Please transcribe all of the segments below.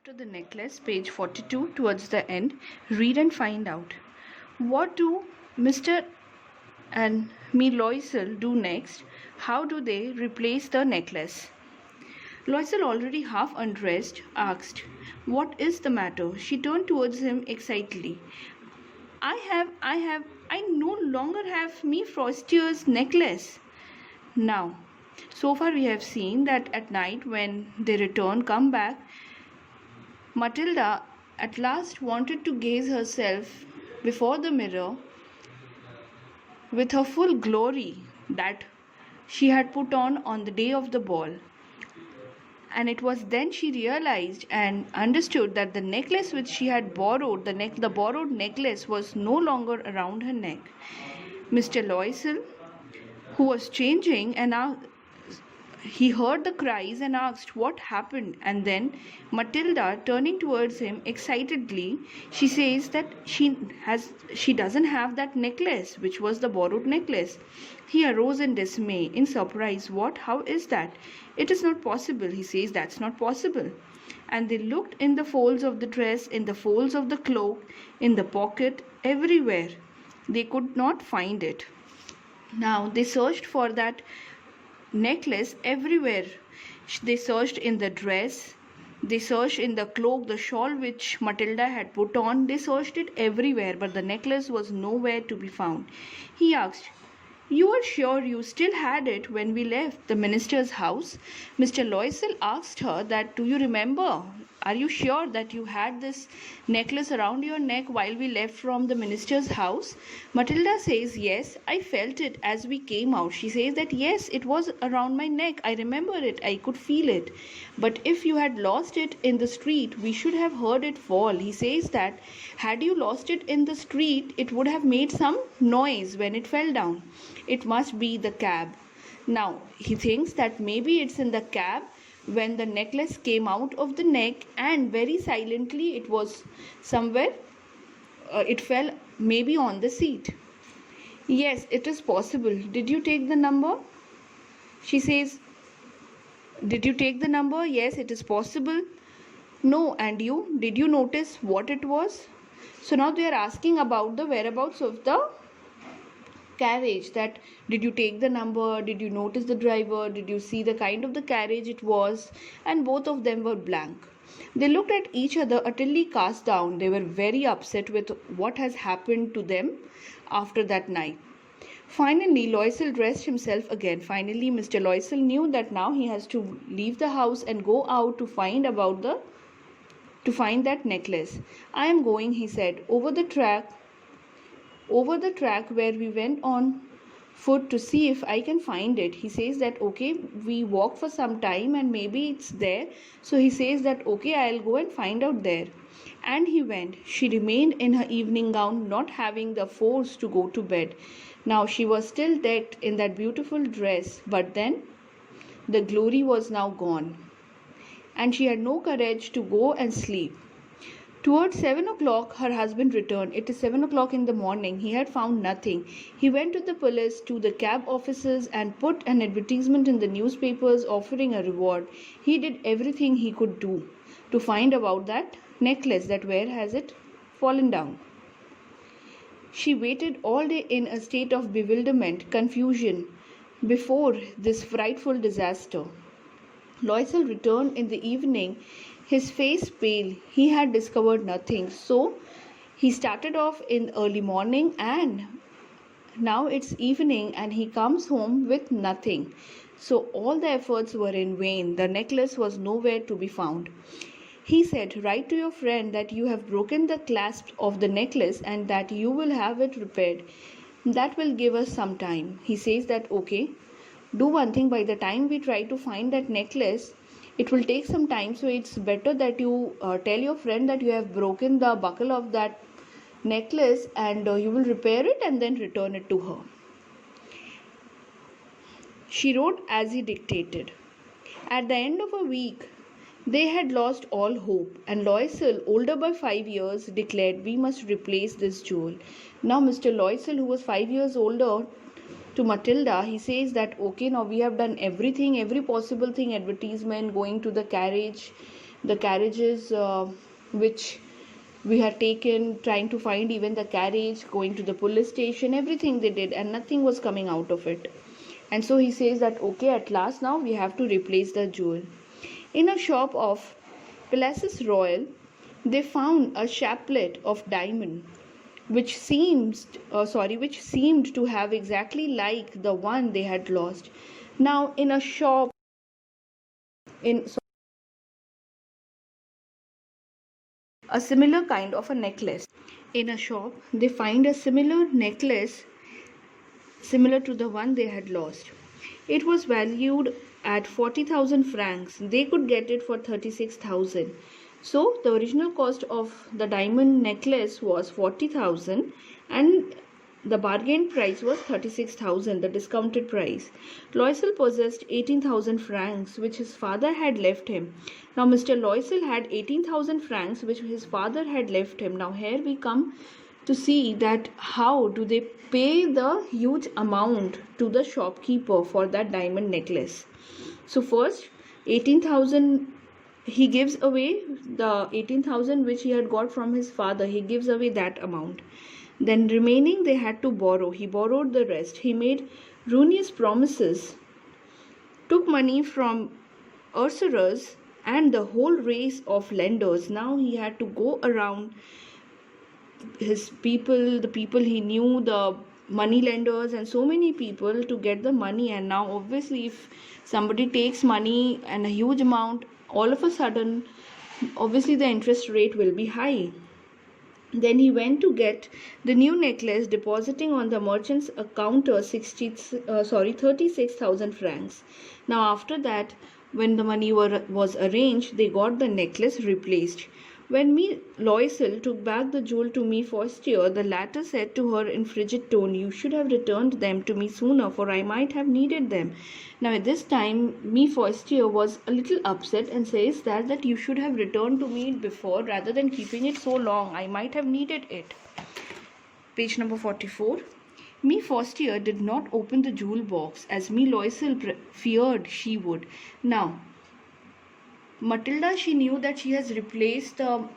After the necklace, page 42, towards the end, read and find out. What do Mr. and me Loisel do next? How do they replace the necklace? Loisel, already half undressed, asked, "What is the matter?" She turned towards him excitedly. I no longer have me Frostier's necklace. Now, so far we have seen that at night when they come back, Matilda at last wanted to gaze herself before the mirror with her full glory that she had put on the day of the ball. And it was then she realized and understood that the necklace which she had borrowed, the borrowed necklace, was no longer around her neck. Mr. Loisel, who was changing, and now he heard the cries and asked what happened. And then Matilda, turning towards him excitedly, she says that she doesn't have that necklace, which was the borrowed necklace. He arose in dismay, in surprise. "What? How is that? It is not possible." He says, "That's not possible." And they looked in the folds of the dress, in the folds of the cloak, in the pocket, everywhere. They could not find it. Now they searched for that necklace everywhere. They searched in the dress, they searched in the cloak, the shawl which Matilda had put on. They searched it everywhere, but the necklace was nowhere to be found. He asked, "You are sure you still had it when we left the minister's house?" Mr. Loisel asked her that, "Do you remember? Are you sure that you had this necklace around your neck while we left from the minister's house?" Matilda says, "Yes, I felt it as we came out." She says that, "Yes, it was around my neck. I remember it. I could feel it. But if you had lost it in the street, we should have heard it fall." He says that, "Had you lost it in the street, it would have made some noise when it fell down. It must be the cab." Now, he thinks that maybe it's in the cab when the necklace came out of the neck, and very silently it was somewhere, it fell maybe on the seat. "Yes, it is possible. Did you take the number?" She says, "Did you take the number?" "Yes, it is possible." "No, and you? Did you notice what it was?" So now they are asking about the whereabouts of the carriage, that did you take the number, did you notice the driver, did you see the kind of the carriage it was? And both of them were blank. They looked at each other, utterly cast down. They were very upset with what has happened to them after that night. Finally, Loisel dressed himself again. Finally, Mr. Loisel knew that now he has to leave the house and go out to find that necklace. "I am going," he said, over the track where we went on foot, to see if I can find it." He says that, "Okay, we walk for some time and maybe it's there." So he says that, "Okay, I'll go and find out there." And he went. She remained in her evening gown, not having the force to go to bed. Now she was still decked in that beautiful dress, but then the glory was now gone, and she had no courage to go and sleep. Towards 7 o'clock, her husband returned. It is 7 o'clock in the morning. He had found nothing. He went to the police, to the cab offices, and put an advertisement in the newspapers offering a reward. He did everything he could do to find about that necklace, that where has it fallen down. She waited all day in a state of bewilderment, confusion, before this frightful disaster. Loisel returned in the evening, his face pale. He had discovered nothing. So he started off in early morning, and now it's evening and he comes home with nothing. So all the efforts were in vain. The necklace was nowhere to be found. He said, "Write to your friend that you have broken the clasp of the necklace and that you will have it repaired. That will give us some time." He says that, "Okay, do one thing, by the time we try to find that necklace, it will take some time, so it's better that you tell your friend that you have broken the buckle of that necklace, and you will repair it and then return it to her." She wrote as he dictated. At the end of a week, they had lost all hope, and Loisel, older by 5 years, declared, "We must replace this jewel." Now Mr. Loisel, who was 5 years older, to Matilda, he says that, "Okay, now we have done everything, every possible thing, advertisement, going to the carriage the carriages which we had taken, trying to find even the carriage, going to the police station, everything they did, and nothing was coming out of it. And so he says that okay, at last now we have to replace the jewel. In a shop of Palaces Royal, they found a chaplet of diamond which seemed to have exactly like the one they had lost. Now in a shop in a similar kind of a necklace. In a shop, they find a similar necklace similar to the one they had lost. It was valued at 40,000 francs. They could get it for 36,000. So the original cost of the diamond necklace was 40,000 and the bargain price was 36,000, the discounted price. Loisel possessed 18,000 francs which his father had left him. Now Mr. Loisel had 18,000 francs which his father had left him. Now here we come to see that how do they pay the huge amount to the shopkeeper for that diamond necklace. So first 18,000 he gives away, the 18,000 which he had got from his father, he gives away that amount. Then remaining they had to borrow. He borrowed the rest. He made ruinous promises, took money from usurers and the whole race of lenders. Now he had to go around his people, the people he knew, the money lenders and so many people to get the money. And now obviously if somebody takes money and a huge amount, all of a sudden obviously the interest rate will be high. Then he went to get the new necklace, depositing on the merchant's counter 36,000 francs. Now after that, when the money was arranged, they got the necklace replaced. When Loisel took back the jewel to Forestier, the latter said to her in frigid tone, "You should have returned them to me sooner, for I might have needed them." Now at this time, Forestier was a little upset and says that you should have returned to me before rather than keeping it so long. I might have needed it. Page number 44. Forestier did not open the jewel box as Loisel feared she would. Now, Matilda, she knew that she has replaced the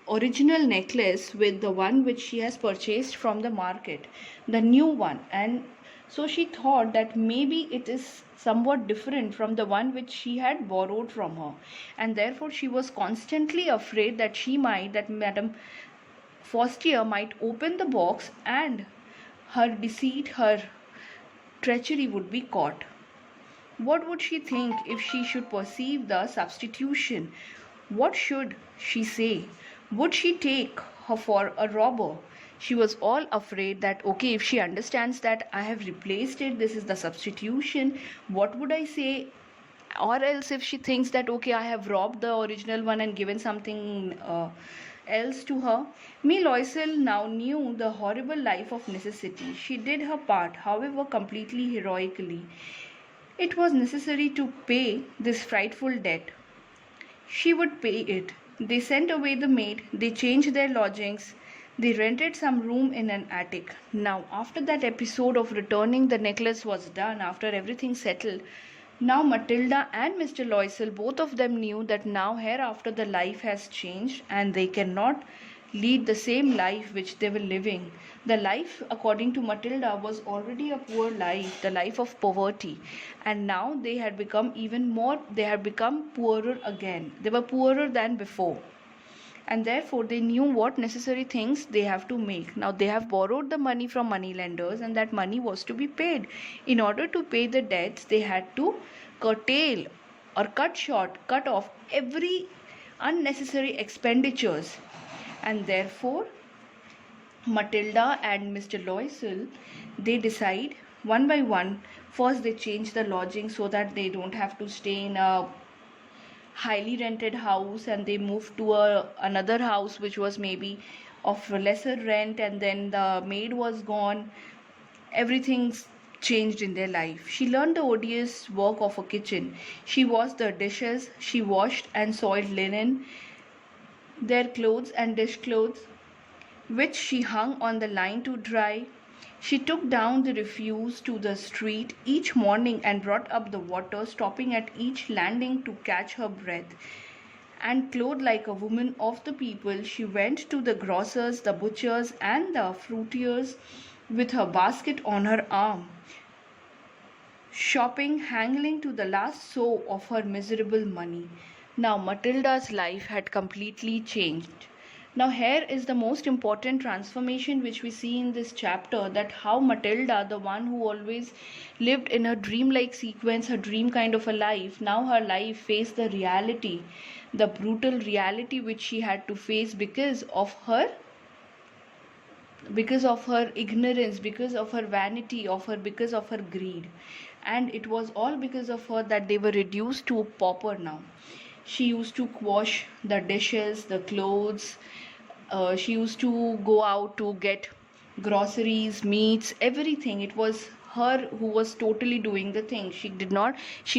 original necklace with the one which she has purchased from the market, the new one, and so she thought that maybe it is somewhat different from the one which she had borrowed from her, and therefore she was constantly afraid that Madame Forestier might open the box and her deceit, her treachery would be caught. What would she think if she should perceive the substitution? What should she say? Would she take her for a robber? She was all afraid that, okay, if she understands that I have replaced it, this is the substitution, what would I say? Or else if she thinks that, okay, I have robbed the original one and given something else to her. Loisel now knew the horrible life of necessity. She did her part, however, completely heroically. It was necessary to pay this frightful debt. She would pay it. They sent away the maid, they changed their lodgings, they rented some room in an attic. Now, after that episode of returning the necklace was done, after everything settled, now Matilda and Mr. Loisel, both of them knew that now hereafter the life has changed and they cannot lead the same life which they were living. The life, according to Matilda, was already a poor life, the life of poverty, and now they had become poorer again. They were poorer than before, and therefore they knew what necessary things they have to make. Now they have borrowed the money from money lenders, and that money was to be paid. In order to pay the debts, they had to curtail or cut off every unnecessary expenditures. And therefore Matilda and Mr. Loisel, they decide one by one. First they change the lodging so that they don't have to stay in a highly rented house, and they move to another house which was maybe of lesser rent, and then the maid was gone. Everything's changed in their life. She learned the odious work of a kitchen. She washed the dishes, she washed and soiled linen, their clothes and dishclothes, which she hung on the line to dry. She took down the refuse to the street each morning and brought up the water, stopping at each landing to catch her breath. and clothed like a woman of the people, she went to the grocers, the butchers, and the fruiterers with her basket on her arm, shopping, haggling to the last sou of her miserable money. Now Matilda's life had completely changed. Now here is the most important transformation which we see in this chapter, that how Matilda, the one who always lived in her dream-like sequence, her dream kind of a life, now her life faced the reality, the brutal reality which she had to face because of her ignorance, because of her vanity, because of her greed. And it was all because of her that they were reduced to a pauper now. She used to wash the dishes, the clothes. She used to go out to get groceries, meats, everything. It was her who was totally doing the thing. She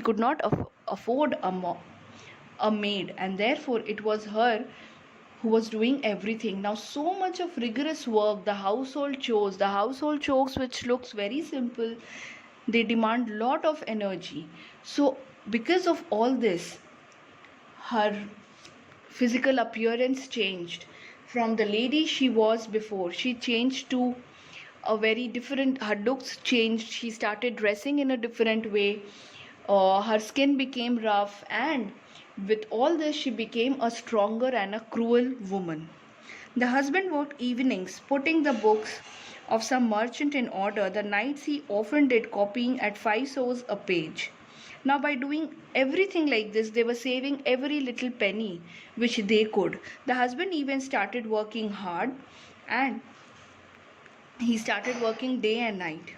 could not afford a maid, and therefore it was her who was doing everything. Now so much of rigorous work, the household chores which looks very simple, they demand lot of energy. So because of all this, her physical appearance changed. From the lady she was before, she changed to a very different, her looks changed, she started dressing in a different way, her skin became rough, and with all this she became a stronger and a cruel woman. The husband worked evenings, putting the books of some merchant in order. The nights he often did copying at 5 sous a page. Now, by doing everything like this, they were saving every little penny which they could. The husband even started working hard, and he started working day and night.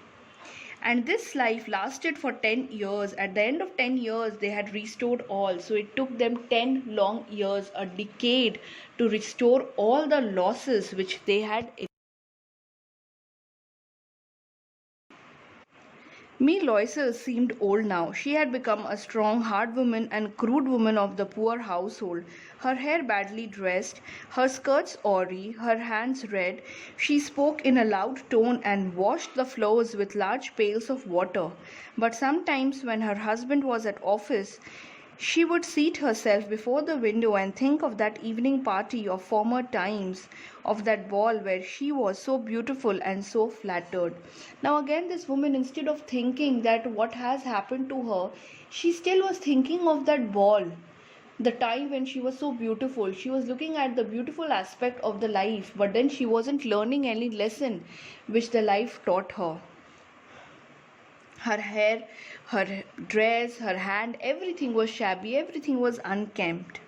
And this life lasted for 10 years. At the end of 10 years, they had restored all. So it took them 10 long years, a decade, to restore all the losses which they had. Loisel seemed old now. She had become a strong, hard woman and crude woman of the poor household. Her hair badly dressed, her skirts awry, her hands red. She spoke in a loud tone and washed the floors with large pails of water. But sometimes, when her husband was at office, she would seat herself before the window and think of that evening party of former times, of that ball where she was so beautiful and so flattered. Now, again, this woman, instead of thinking that what has happened to her, she still was thinking of that ball, the time when she was so beautiful. She was looking at the beautiful aspect of the life, but then she wasn't learning any lesson which the life taught her. Her hair, her dress, her hand, everything was shabby, everything was unkempt.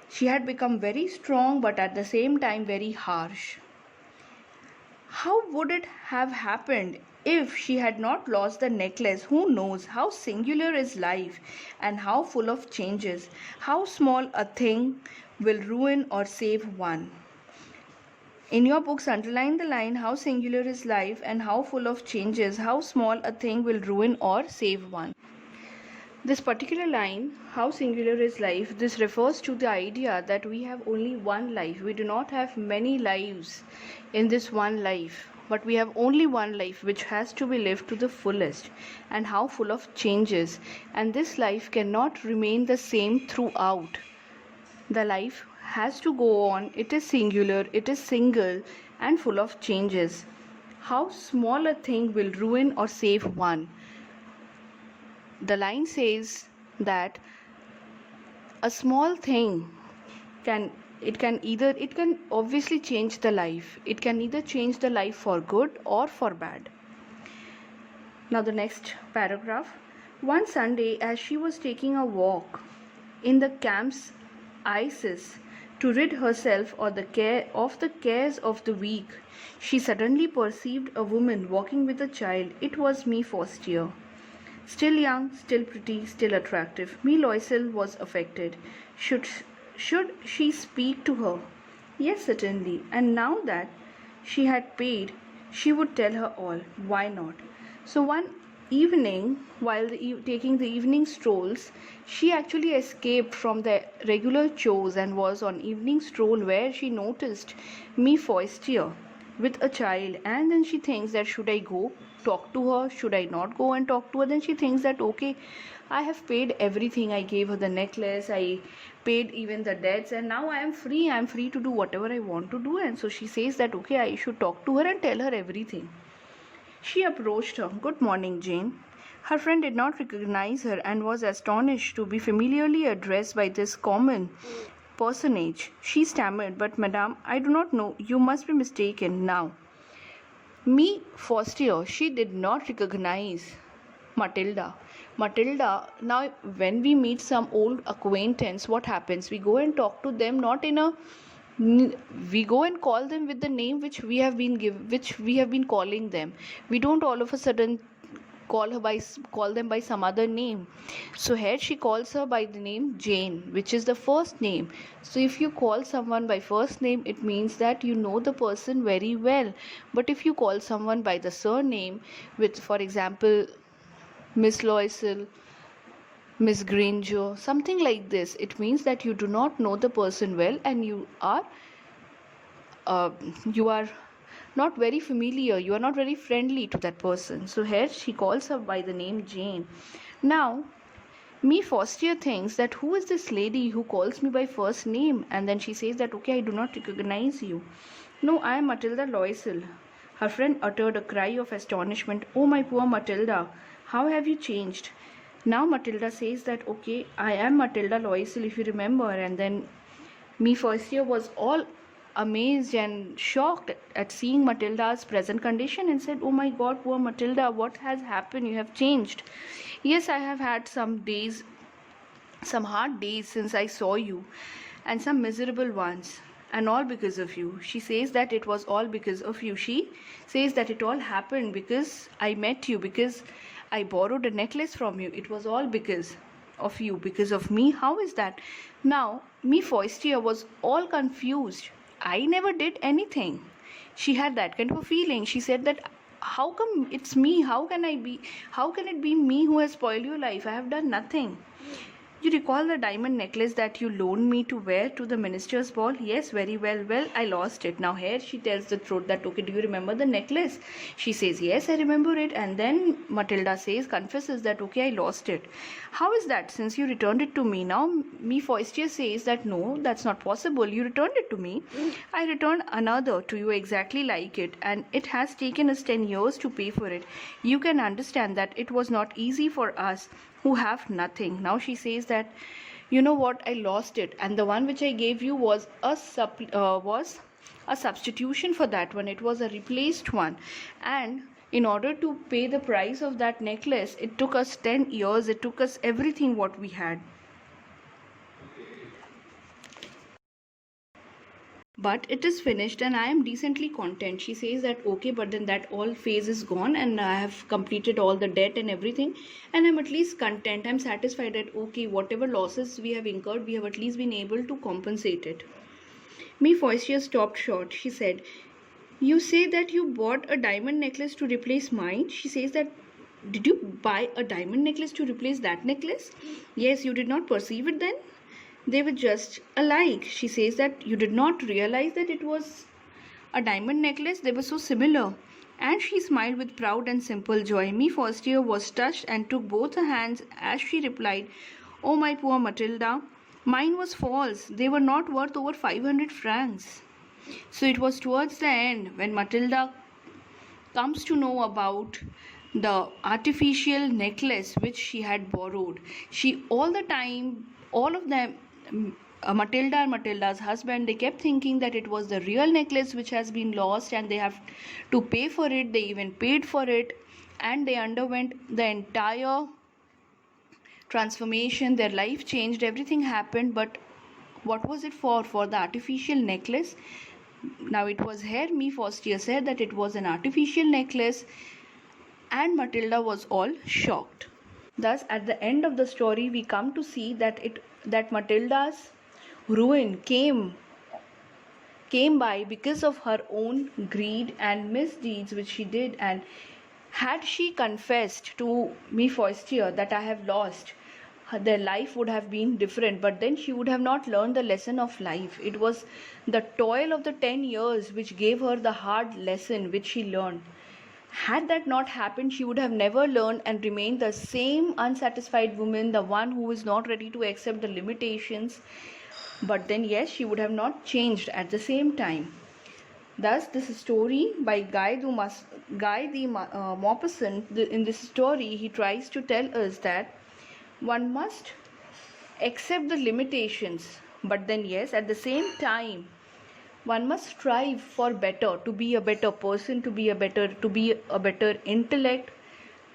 She had become very strong, but at the same time very harsh. How would it have happened if she had not lost the necklace? Who knows? How singular is life, and how full of changes. How small a thing will ruin or save one. In your books, underline the line, how singular is life and how full of changes, how small a thing will ruin or save one. This particular line, how singular is life, this refers to the idea that we have only one life. We do not have many lives in this one life, but we have only one life which has to be lived to the fullest, and how full of changes. And this life cannot remain the same throughout. The life has to go on. It is singular, it is single, and full of changes. How small a thing will ruin or save one. The line says that a small thing can obviously change the life. It can either change the life for good or for bad. Now the next paragraph. One Sunday, as she was taking a walk in the camp's Isis to rid herself of the cares of the week, she suddenly perceived a woman walking with a child. It was Mie Forestier. Still young, still pretty, still attractive, Mie Loisel was affected. Should she speak to her? Yes, certainly. And now that she had paid, she would tell her all. Why not? So one evening, while taking the evening strolls, she actually escaped from the regular chores and was on evening stroll, where she noticed Mie Forestier. with a child, and then she thinks that should I go talk to her, should I not go and talk to her. Then she thinks that okay, I have paid everything, I gave her the necklace, I paid even the debts, and now I am free to do whatever I want to do. And so she says that okay, I should talk to her and tell her everything. She approached her. Good morning, Jane. Her friend did not recognize her and was astonished to be familiarly addressed by this common personage. She stammered, but madame, I do not know. You must be mistaken. Now, me, Faustia, she did not recognize Matilda. Matilda, now when we meet some old acquaintance, what happens? We go and talk to them, not in a we go and call them with the name which we have been calling them. We don't all of a sudden call them by some other name. So here she calls her by the name Jane, which is the first name. So if you call someone by first name, it means that you know the person very well. But if you call someone by the surname, with for example Miss Loisel, Miss Granger, something like this, it means that you do not know the person well, and uh, you are not very familiar, you are not very friendly to that person. So here she calls her by the name Jane. Now me Faustia thinks that who is this lady who calls me by first name, and then she says that okay, I do not recognize you. No, I am Matilda Loisel. Her friend uttered a cry of astonishment. Oh, my poor Matilda, how have you changed? Now Matilda says that okay, I am Matilda Loisel, if you remember. And then me Faustia was all amazed and shocked at seeing Matilda's present condition and said, oh my god, poor Matilda, what has happened? You have changed. Yes, I have had some hard days since I saw you, and some miserable ones, and all because of you. She says that it was all because of you. She says that it all happened because I met you, because I borrowed a necklace from you. It was all because of you, because of me. How is that? Now me Faustia was all confused. I never did anything. She had that kind of a feeling. She said that how come it's me? How can it be me who has spoiled your life? I have done nothing. You recall the diamond necklace that you loaned me to wear to the minister's ball? Yes, very well. Well, I lost it. Now here she tells the truth that okay, do you remember the necklace? She says yes, I remember it. And then Matilda confesses that okay, I lost it. How is that, since you returned it to me? Now me Faustia says that no, that's not possible. You returned it to me. I returned another to you exactly like it, and it has taken us 10 years to pay for it. You can understand that it was not easy for us who have nothing. Now she says that you know what, I lost it, and the one which I gave you was a substitution for that one. It was a replaced one, and in order to pay the price of that necklace, it took us 10 years, it took us everything what we had. But it is finished and I am decently content. She says that okay, but then that all phase is gone and I have completed all the debt and everything, and I'm at least content. I'm satisfied that okay, whatever losses we have incurred, we have at least been able to compensate it. Me Faustia stopped short. She said, you say that you bought a diamond necklace to replace mine? She says that did you buy a diamond necklace to replace that necklace? Yes, you did not perceive it then? They were just alike. She says that you did not realize that it was a diamond necklace. They were so similar. And she smiled with proud and simple joy. Me Faustia was touched and took both her hands as she replied, oh my poor Matilda, mine was false. They were not worth over 500 francs. So it was towards the end when Matilda comes to know about the artificial necklace which she had borrowed. She all of them, Matilda and Matilda's husband, they kept thinking that it was the real necklace which has been lost and they have to pay for it. They even paid for it, and they underwent the entire transformation. Their life changed, everything happened. But what was it for? For the artificial necklace? Now it was here me Faustia said that it was an artificial necklace, and Matilda was all shocked. Thus, at the end of the story, we come to see that Matilda's ruin came by because of her own greed and misdeeds which she did. And had she confessed to me Faustia that I have lost, their life would have been different, but then she would have not learned the lesson of life. It was the toil of the 10 years which gave her the hard lesson which she learned. Had that not happened, she would have never learned and remained the same unsatisfied woman, the one who is not ready to accept the limitations. But then, yes, she would have not changed at the same time. Thus, this story by Guy de Maupassant, in this story, he tries to tell us that one must accept the limitations, but then, yes, at the same time, one must strive for better, to be a better person, to be a better intellect,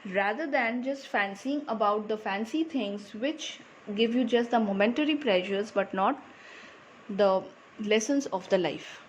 rather than just fancying about the fancy things which give you just the momentary pleasures but not the lessons of the life.